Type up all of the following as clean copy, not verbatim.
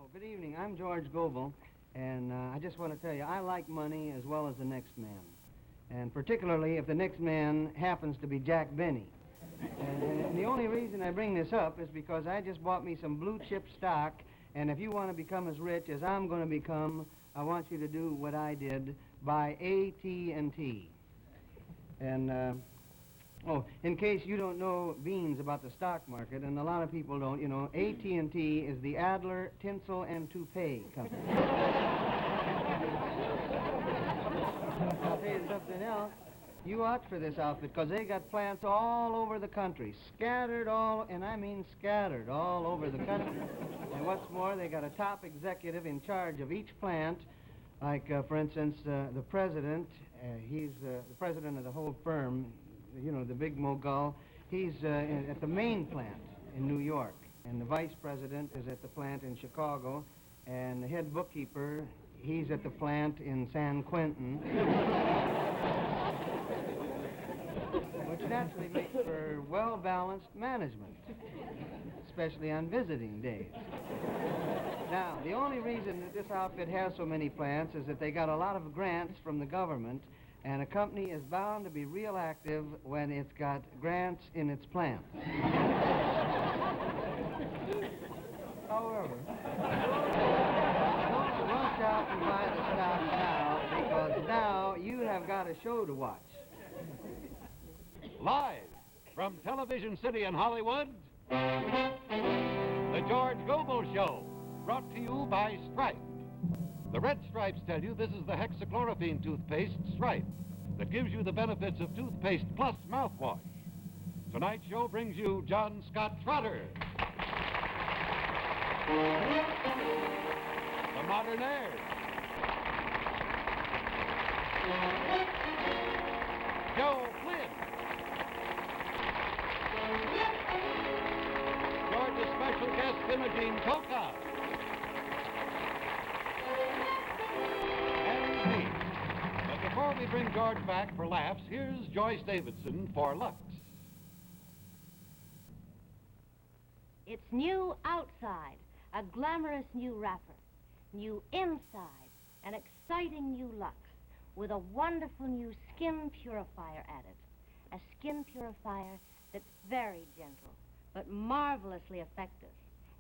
Oh, good evening. I'm George Gobel, and I just want to tell you, I like money as well as the next man. And particularly if the next man happens to be Jack Benny. And the only reason I bring this up is because I just bought me some blue chip stock, and if you want to become as rich as I'm going to become, I want you to do what I did, buy AT&T. And, oh, in case you don't know beans about the stock market, and a lot of people don't, you know, AT&T is the Adler Tinsel and Toupee Company. I'll tell you something else. You watch for this outfit, because they got plants all over the country, scattered all, and I mean scattered all over the country. And what's more, they got a top executive in charge of each plant, like, for instance, the president. He's the president of the whole firm, you know, the big mogul. He's at the main plant in New York, and the vice president is at the plant in Chicago, and the head bookkeeper, he's at the plant in San Quentin. Which naturally makes for well-balanced management, especially on visiting days. Now, the only reason that this outfit has so many plants is that they got a lot of grants from the government, and a company is bound to be real active when it's got grants in its plants. However, don't rush out and buy the stock now, because now you have got a show to watch. Live from Television City in Hollywood, The George Gobel Show, brought to you by Stripe. The red stripes tell you this is the hexachlorophene toothpaste, Stripe, that gives you the benefits of toothpaste plus mouthwash. Tonight's show brings you John Scott Trotter, the Modernaires, Joe Flynn, George's special guest, Imogene Coca, and me. But before we bring George back for laughs, here's Joyce Davidson for Lux. It's new outside, a glamorous new wrapper. New inside, an exciting new Lux, with a wonderful new skin purifier added. A skin purifier that's very gentle, but marvelously effective.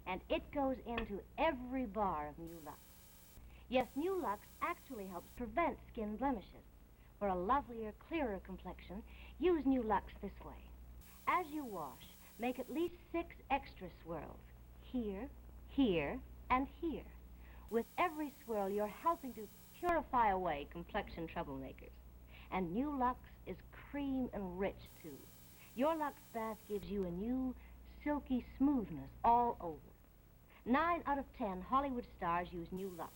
And it goes into every bar of new Lux. Yes, new Lux actually helps prevent skin blemishes. For a lovelier, clearer complexion, use new Lux this way. As you wash, make at least 6 extra swirls. Here, here, and here. With every swirl, you're helping to purify away complexion troublemakers. And new Lux is cream and rich, too. Your Lux bath gives you a new, silky smoothness all over. 9 out of 10 Hollywood stars use new Lux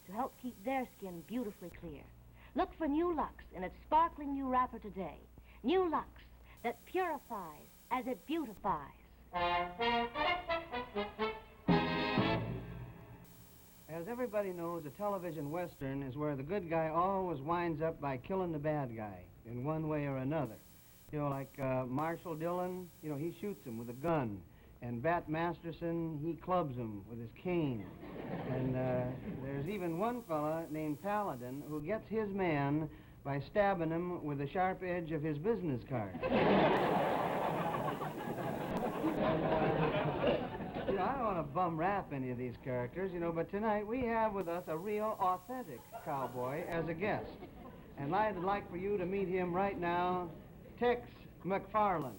to help keep their skin beautifully clear. Look for new Lux in its sparkling new wrapper today. New Lux that purifies as it beautifies. As everybody knows, a television western is where the good guy always winds up by killing the bad guy in one way or another. You know, like Marshall Dillon, you know, he shoots him with a gun. And Bat Masterson, he clubs him with his cane. And there's even one fella named Paladin who gets his man by stabbing him with the sharp edge of his business card. You know, I don't want to bum rap any of these characters, you know, but tonight we have with us a real, authentic cowboy as a guest. And I'd like for you to meet him right now, Tex McFarland.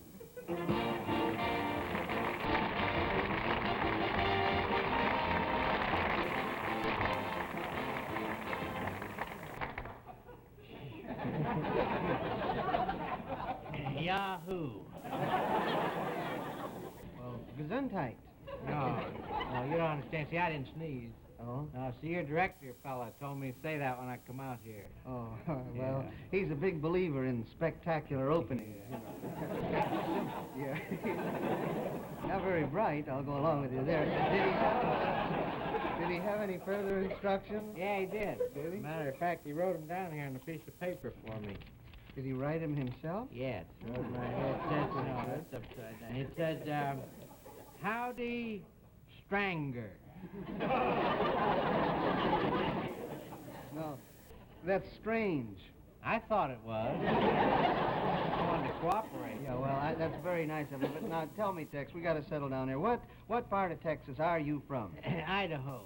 Yahoo! Well, gesundheit. No, you don't understand. See, I didn't sneeze. Oh? No, see, your director fella told me to say that when I come out here. Oh, well, he's a big believer in spectacular openings. Yeah. Not very bright, I'll go along with you there. Did he have any further instructions? Yeah, he did. Did he? Matter of fact, he wrote them down here on a piece of paper for me. Did he write them himself? Yeah, it's right here. It says, no, that's upside down. It says, Howdy Stranger. No, that's strange. I thought it was. I wanted to cooperate. Yeah, well, that's very nice of you. But now, tell me, Tex, we got to settle down here. What part of Texas are you from? Idaho.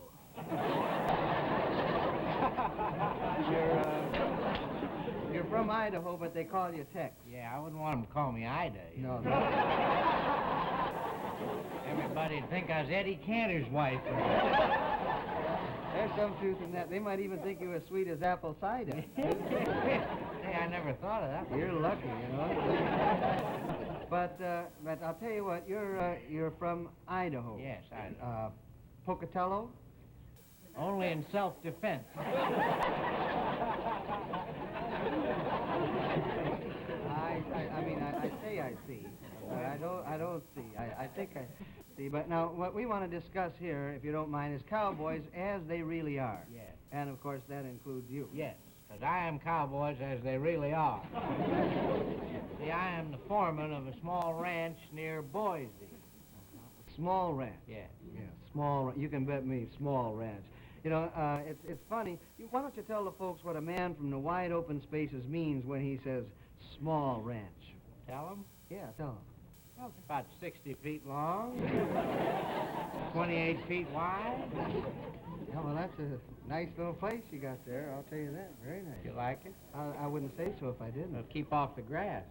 You're from Idaho, but they call you Tex. Yeah, I wouldn't want them to call me Ida. No. Everybody'd think I was Eddie Cantor's wife. There's some truth in that. They might even think you as sweet as apple cider. Hey, I never thought of that. You're lucky, you know. But I'll tell you what, you're from Idaho. Yes, Idaho. Pocatello? Only in self-defense. I say I see. I don't see. I think I see. But now, what we want to discuss here, if you don't mind, is cowboys as they really are. Yes. And, of course, that includes you. Yes, because I am cowboys as they really are. See, I am the foreman of a small ranch near Boise. Small ranch. Yes. Yeah, small. You can bet me, small ranch. You know, it's funny. Why don't you tell the folks what a man from the wide open spaces means when he says small ranch? Tell them? Yeah, tell him. Well, it's about 60 feet long, 28 feet wide. Yeah, well, that's a nice little place you got there, I'll tell you that. Very nice. You like it? I wouldn't say so if I didn't. Well, keep off the grass.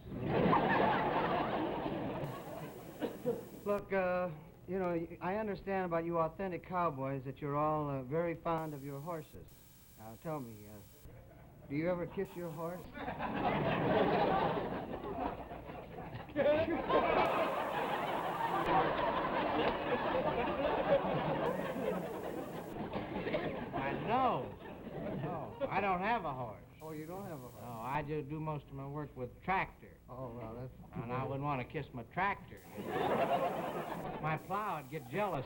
Look, you know, I understand about you authentic cowboys that you're all very fond of your horses. Now, tell me, do you ever kiss your horse? No. No, I don't have a horse. Oh, you don't have a horse? No, I just do most of my work with tractor. Oh, well, that's... And I wouldn't want to kiss my tractor. My plow would get jealous.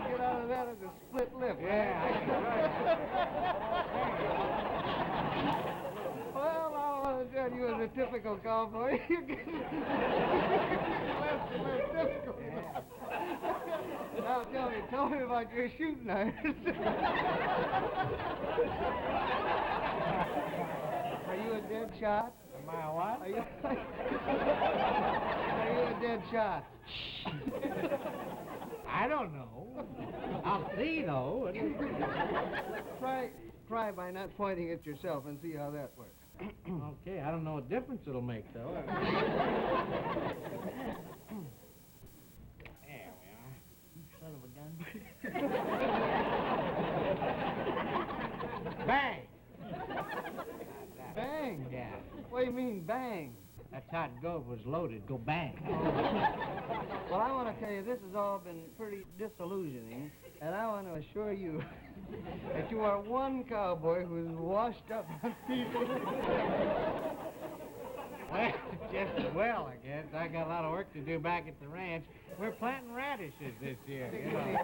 Get out of that as a split lip. Yeah, I can try Well, all I want to tell you is a typical cowboy. You get less and less difficult. Now, tell me about your shooting irons. Are you a dead shot? Am I a what? Are you a dead shot? I don't know. I'll see, though. Try by not pointing at yourself and see how that works. Okay, I don't know what difference it'll make, though. There we are. You son of a gun. Bang! Bang? Yeah. What do you mean, bang? That's how Gobel was loaded. Go bang. Well, I want to tell you, this has all been pretty disillusioning, and I want to assure you that you are one cowboy who's washed up on people. Well, just as well, I guess. I got a lot of work to do back at the ranch. We're planting radishes this year. You know.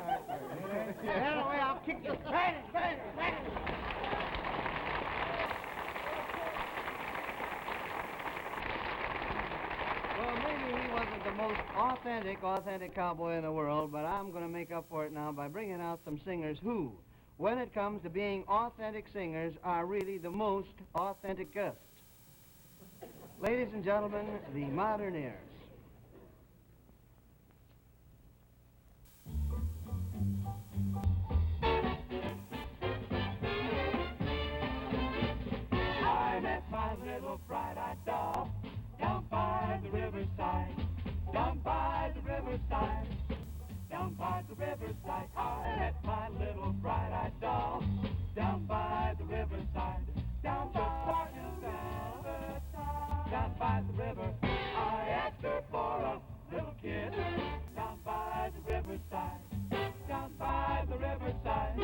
Anyway, I'll kick the radish. Well, maybe he wasn't the most authentic cowboy in the world, but I'm going to make up for it now by bringing out some singers who, when it comes to being authentic singers, are really the most authentic guests. Ladies and gentlemen, the Modernaires. I met my little bright-eyed doll down by the riverside, down by the riverside, down by the riverside. I met my little bright-eyed doll down by the riverside, down by the riverside, down by the river. I asked her for a little kiss down by the riverside, down by the riverside,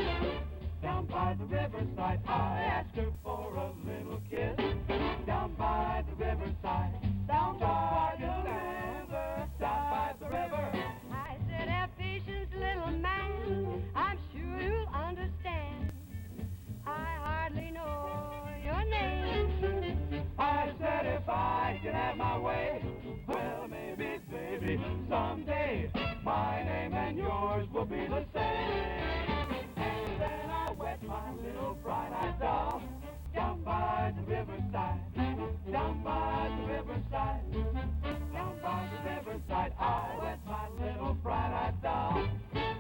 down by the riverside. I asked her for a little kiss down by the riverside, down by the river, down by the river. I said, have patience, little man. I'm sure you'll understand. someday. My name and yours will be the same. And then I wet my little bright-eyed doll down by the riverside, down by the riverside, down by the riverside. I wet my little bright-eyed doll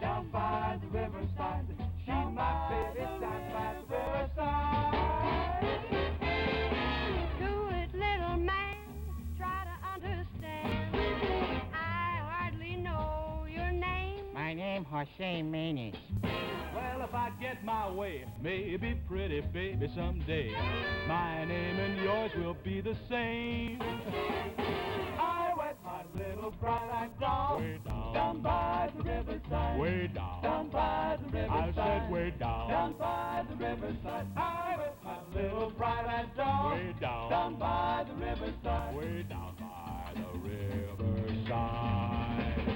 down by the riverside. She my baby down by the riverside. Do it, little man, try to understand. I hardly know your name. My name Jose Menes. Well, if I get my way, maybe pretty baby someday, my name and yours will be the same. I wet my little bright-eyed doll way down by the riverside, way down by the riverside. I said way down by the riverside. I wet my little bright-eyed doll way down by the riverside, way down by the riverside.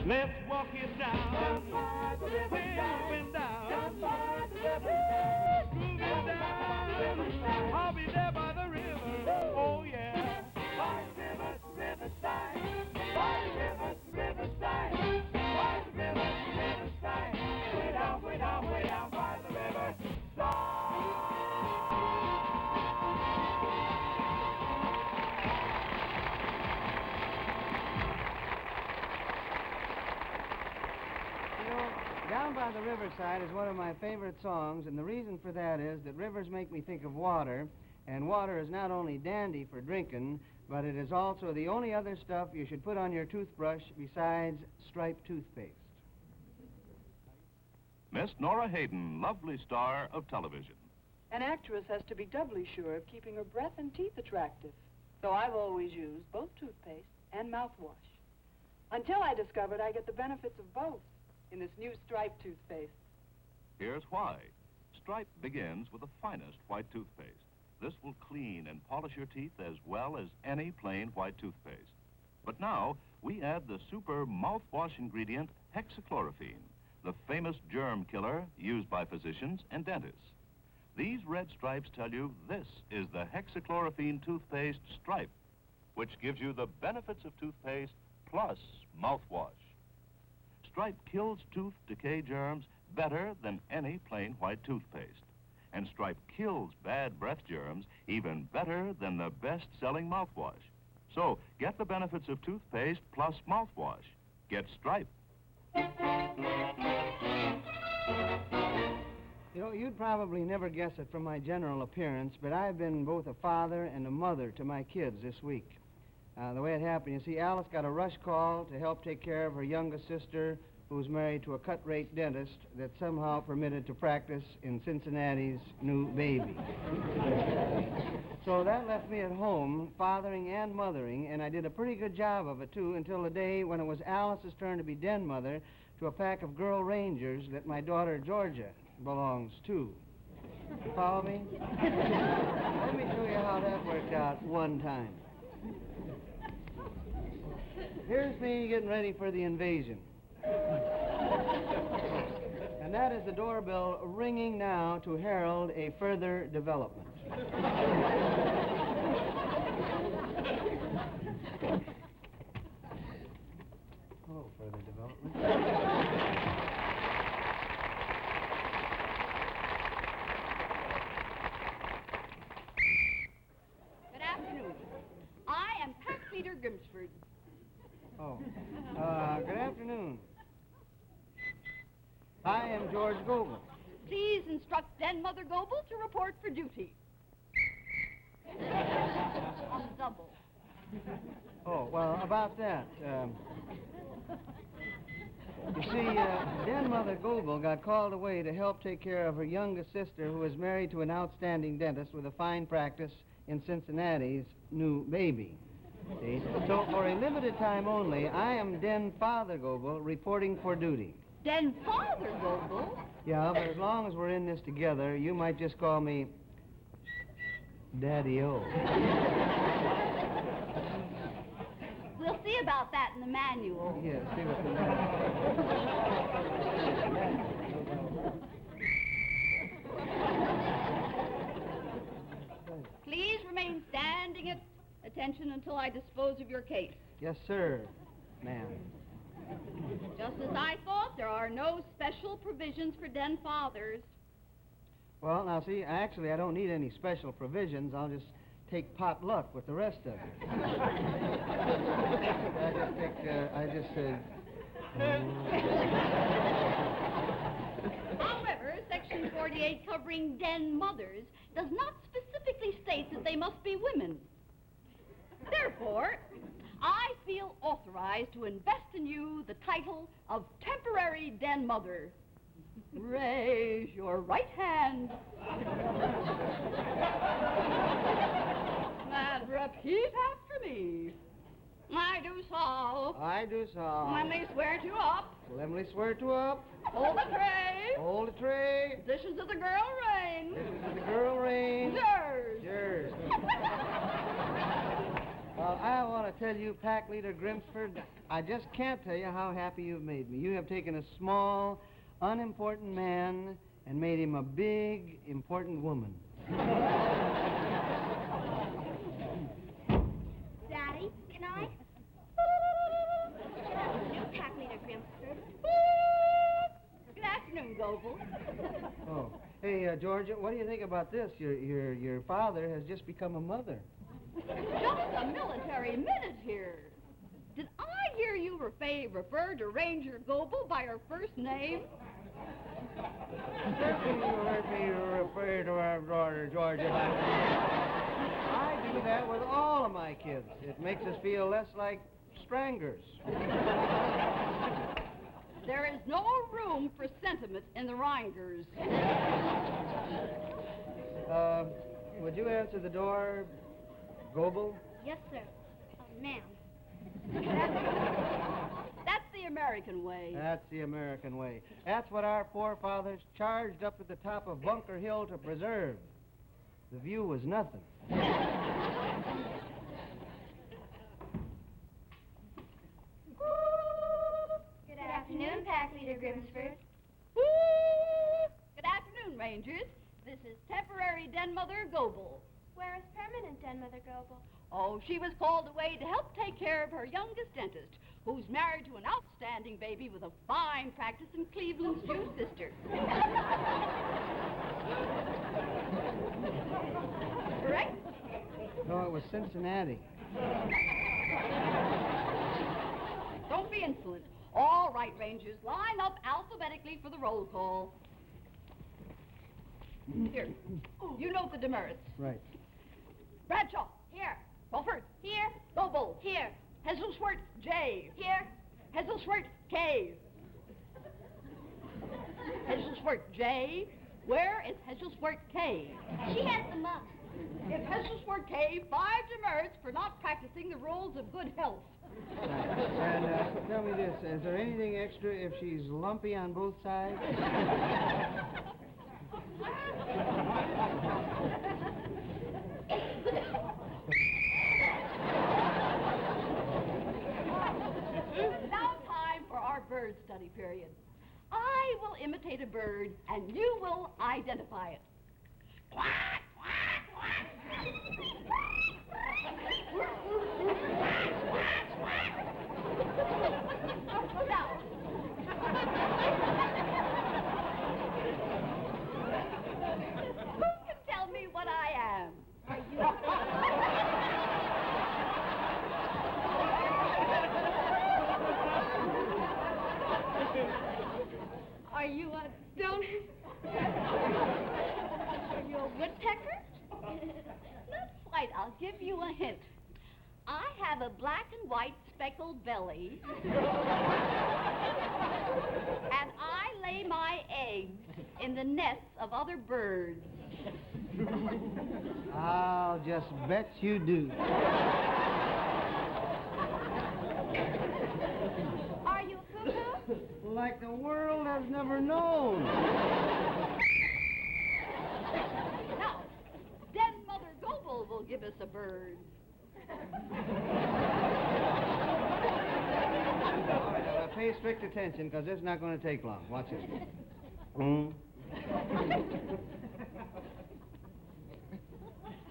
Let's walk it down by the riverside, up and down by the riverside, groove it down. I'll be there by the river, oh yeah. By the riverside, by the riverside, by the riverside. Way down, way down, way down by the riverside. Down by the Riverside is one of my favorite songs, and the reason for that is that rivers make me think of water, and water is not only dandy for drinking, but it is also the only other stuff you should put on your toothbrush besides striped toothpaste. Miss Nora Hayden, lovely star of television. An actress has to be doubly sure of keeping her breath and teeth attractive. So I've always used both toothpaste and mouthwash. Until I discovered I get the benefits of both in this new striped toothpaste. Here's why. Stripe begins with the finest white toothpaste. This will clean and polish your teeth as well as any plain white toothpaste. But now, we add the super mouthwash ingredient hexachlorophene, the famous germ killer used by physicians and dentists. These red stripes tell you this is the hexachlorophene toothpaste Stripe, which gives you the benefits of toothpaste plus mouthwash. Stripe kills tooth decay germs better than any plain white toothpaste. And Stripe kills bad breath germs even better than the best-selling mouthwash. So, get the benefits of toothpaste plus mouthwash. Get Stripe. You know, you'd probably never guess it from my general appearance, but I've been both a father and a mother to my kids this week. The way it happened, you see, Alice got a rush call to help take care of her youngest sister, who's married to a cut-rate dentist that's somehow permitted to practice in Cincinnati's new baby. So that left me at home, fathering and mothering, and I did a pretty good job of it, too, until the day when it was Alice's turn to be den mother to a pack of girl rangers that my daughter Georgia belongs to. You follow me? Let me show you how that worked out one time. Here's me getting ready for the invasion. And that is the doorbell ringing now to herald a further development. Oh, further development. Good afternoon. I am Pack Leader Grimsford. Oh, good afternoon. I am George Gobel. Please instruct Den Mother Gobel to report for duty. On double. Oh, well, about that, you see, Den Mother Gobel got called away to help take care of her youngest sister, who is married to an outstanding dentist with a fine practice in Cincinnati's new baby. See? So for a limited time only, I am Den Father Gobel reporting for duty. Den Father Gobel? Yeah, but as long as we're in this together, you might just call me Daddy-O. We'll see about that in the manual. Yeah, see what's the matter. Please remain standing at attention until I dispose of your case. Yes, sir, ma'am. are no special provisions for den fathers. Well, now, see, actually, I don't need any special provisions. I'll just take pot luck with the rest of it. However, Section 48 covering den mothers does not specifically state that they must be women. Therefore, I feel authorized to invest in you the title of temporary den mother. Raise your right hand. And repeat after me. I do so. I do so. Solemnly swear to up. Solemnly swear to up. Hold the tray. Hold the tray. Dishes of the girl reign. This is the girl reign. Yours. Yours. Well, I want to tell you, Pack Leader Grimsford, I just can't tell you how happy you've made me. You have taken a small, unimportant man and made him a big, important woman. Daddy, can I? New Pack Leader Grimsford. Good afternoon, Gobel. Oh. Hey, Georgia, what do you think about this? Your father has just become a mother. Just a military minute here. Did I hear you refer to Ranger Gobel by her first name? Certainly you heard me refer to our daughter, Georgia. I do that with all of my kids. It makes us feel less like strangers. There is no room for sentiment in the Reingers. Would you answer the door, Gobel? Yes, sir. Ma'am. That's the American way. That's the American way. That's what our forefathers charged up at the top of Bunker Hill to preserve. The view was nothing. Good afternoon, Pack Leader Grimsford. Good afternoon, Rangers. This is temporary den mother Gobel. Where is permanent den mother Gobel? Oh, she was called away to help take care of her youngest dentist, who's married to an outstanding baby with a fine practice in Cleveland's Jew sister. Correct? No, it was Cincinnati. Don't be insolent. All right, Rangers, line up alphabetically for the roll call. Here, you note the demerits. Right. Bradshaw, here. Crawford, here. Gobel, here. Hesselschwert, J. Here. Hesselschwert, K. Hesselschwert, J. Where is Hesselschwert, K? She has them up. If Hesselschwert, K, 5 demerits for not practicing the rules of good health. Right. And tell me this, is there anything extra if she's lumpy on both sides? Now time for our bird study period. I will imitate a bird, and you will identify it. Quack, quack, quack. Now, who can tell me what I am? Are you... Are you a donut? Are you a woodpecker? Not quite. I'll give you a hint. I have a black and white speckled belly. And I lay my eggs in the nests of other birds. I'll just bet you do. Are you a cuckoo? Like the world has never known. Now, Den Mother Gobel will give us a bird. All right, now pay strict attention, because this is not going to take long. Watch this.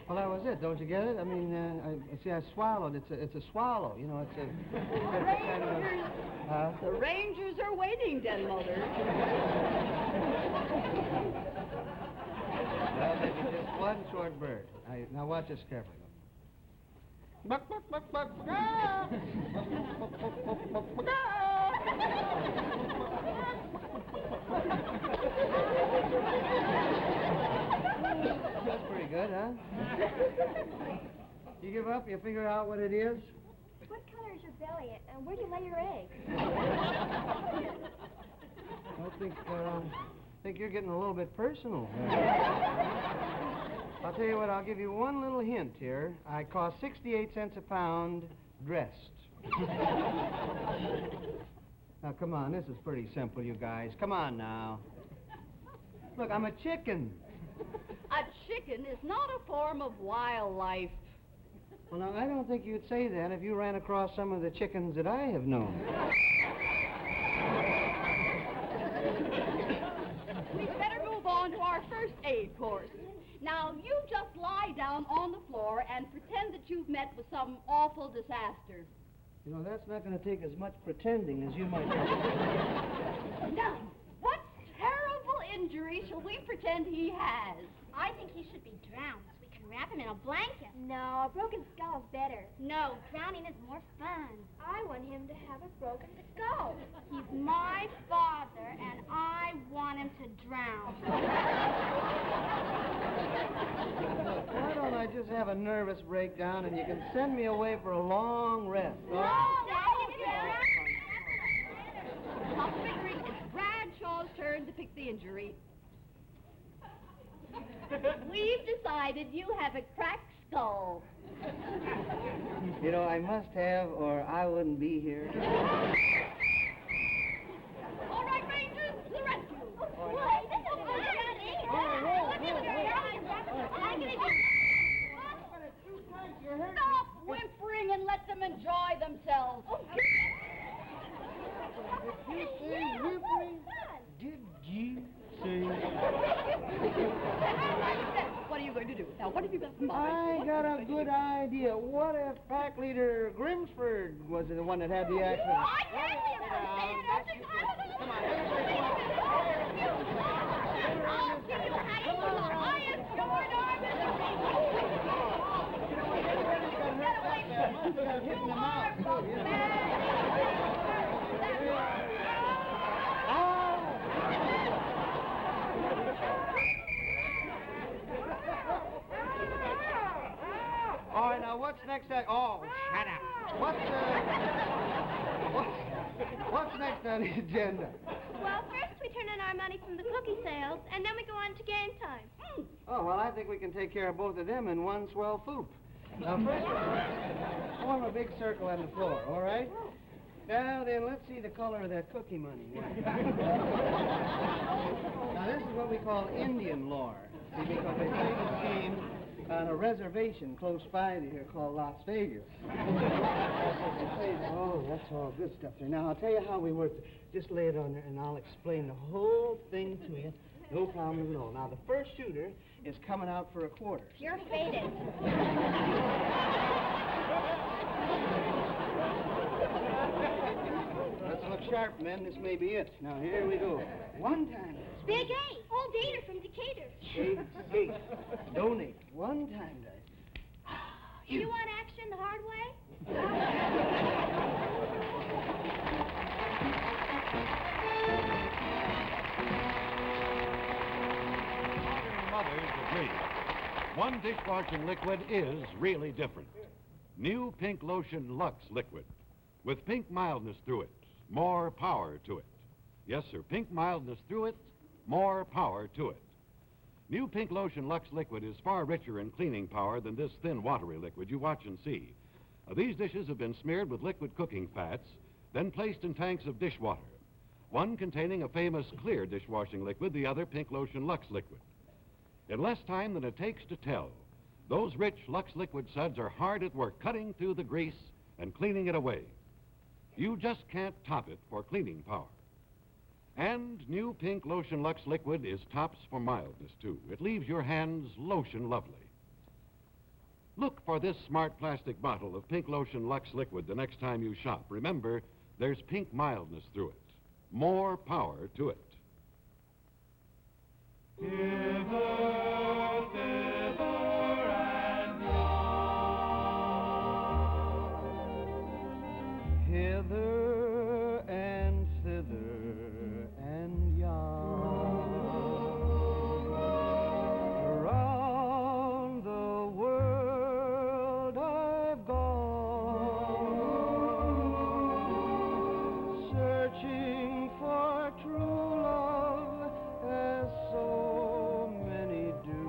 Well, that was it. Don't you get it? I mean, I swallowed. It's a swallow. You know, it's a kind of a... The Rangers are waiting, Den Mother. Well, maybe just one short bird. Now watch this carefully. Buck, buck, buck, buck, buck, ah! Buck, buck, buck, buck, buck, buck, ah! That's pretty good, huh? You give up? You figure out what it is? What color is your belly, and where do you lay your eggs? I think you're getting a little bit personal. I'll tell you what, I'll give you one little hint here. I cost 68 cents a pound dressed. Now, come on, this is pretty simple, you guys. Come on now. Look, I'm a chicken. A chicken is not a form of wildlife. Well, now, I don't think you'd say that if you ran across some of the chickens that I have known. We'd better move on to our first aid course. Now, you just lie down on the floor and pretend that you've met with some awful disaster. You know, that's not going to take as much pretending as you might think. Now, what terrible injury shall we pretend he has? I think he should be drowned so we can wrap him in a blanket. No, a broken skull's better. No, drowning is more fun. I want him to have a broken skull. He's my father, and I want him to drown. Why don't I just have a nervous breakdown and you can send me away for a long rest? No, Now, figuring it's Bradshaw's turn to pick the injury. We've decided you have a cracked skull. You know, I must have, or I wouldn't be here. All right, Rangers, to the rescue. Stop whimpering and let them enjoy themselves. Did you say whimpering? Did you say? What are you going to do? Now, what have you got in mind? I got a good idea. What if Pack Leader Grimsford was the one that had the accident? Come on, I'll see you hanging with the highest sword arm in the Hitting them out, too, you know. All right, now what's next? Oh, shut up. What's next on the agenda? Well, first we turn in our money from the cookie sales, and then we go on to game time. Oh, well, I think we can take care of both of them in one swell swoop. Now, first, form a big circle on the floor, all right? Now, then, let's see the color of that cookie money. Now, this is what we call Indian lore, see, because they play this game on a reservation close by to here called Las Vegas. Oh, that's all good stuff there. Now, I'll tell you how we work. Just lay it on there, and I'll explain the whole thing to you. No problem at all. Now, the first shooter is coming out for a quarter. You're faded. Let's look sharp, men. This may be it. Now, here we go. One time. Big A, old Gator from Decatur. Eight. Donate. One time, guys. You want action the hard way? Mothers agree. One dishwashing liquid is really different. New Pink Lotion Lux Liquid. With pink mildness through it, more power to it. Yes, sir, pink mildness through it, more power to it. New Pink Lotion Lux Liquid is far richer in cleaning power than this thin, watery liquid. You watch and see. These dishes have been smeared with liquid cooking fats, then placed in tanks of dishwater. One containing a famous clear dishwashing liquid, the other Pink Lotion Lux Liquid. In less time than it takes to tell, those rich Lux Liquid suds are hard at work cutting through the grease and cleaning it away. You just can't top it for cleaning power. And new Pink Lotion Lux Liquid is tops for mildness, too. It leaves your hands lotion lovely. Look for this smart plastic bottle of Pink Lotion Lux Liquid the next time you shop. Remember, there's pink mildness through it. More power to it. Hither and thither and yon, around the world I've gone, searching for true love as so many do.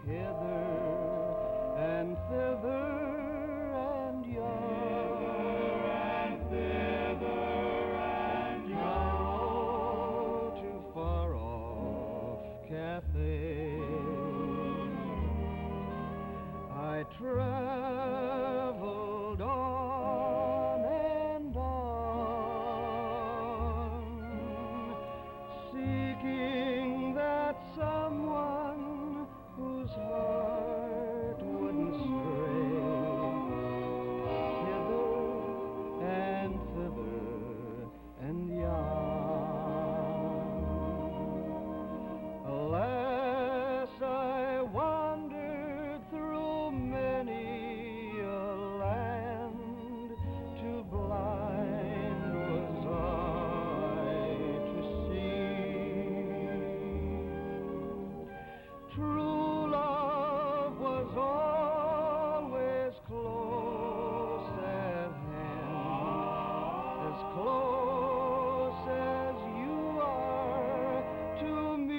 Hither and thither and yon. I traveled on and on, seeking that someone whose heart wouldn't stray, hither and thither and yon. Alas, I wandered through many a land, too blind was I to see. True love was always close at hand, as close as you are to me.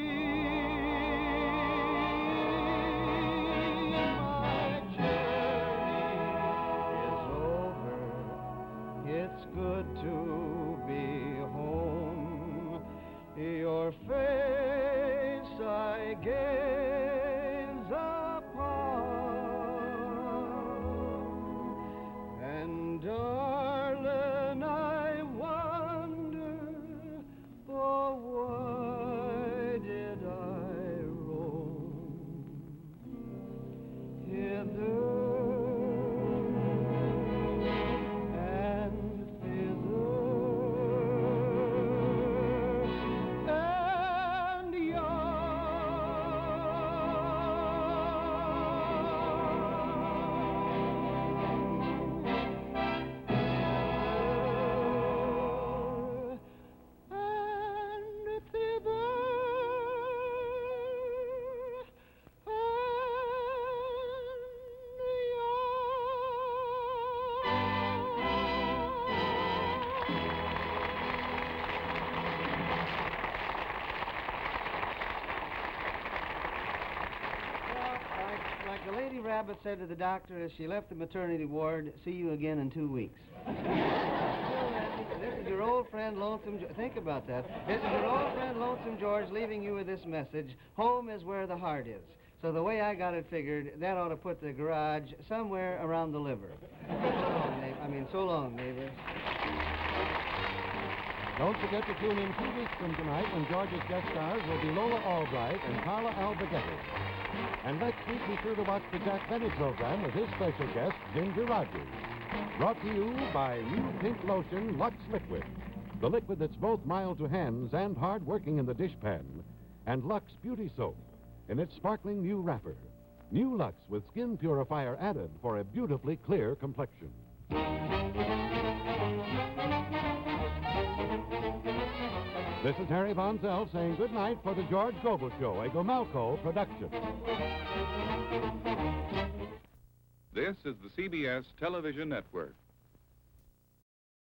It's good to be home. Your face I gaze upon, and darling, I wonder, oh, why did I roam hither? Like the lady rabbit said to the doctor as she left the maternity ward, see you again in 2 weeks. This is your old friend Lonesome George. Think about that. This is your old friend Lonesome George leaving you with this message. Home is where the heart is. So the way I got it figured, that ought to put the garage somewhere around the liver. So long, neighbors. Don't forget to tune in 2 weeks from tonight when George's guest stars will be Lola Albright and Carla Albrigetti. And next week, be sure to watch the Jack Benny program with his special guest, Ginger Rogers. Brought to you by new Pink Lotion Lux Liquid, the liquid that's both mild to hands and hard-working in the dishpan, and Lux Beauty Soap in its sparkling new wrapper. New Lux with skin purifier added for a beautifully clear complexion. This is Harry Von Zell saying good night for the George Gobel Show, a Gomelco production. This is the CBS Television Network.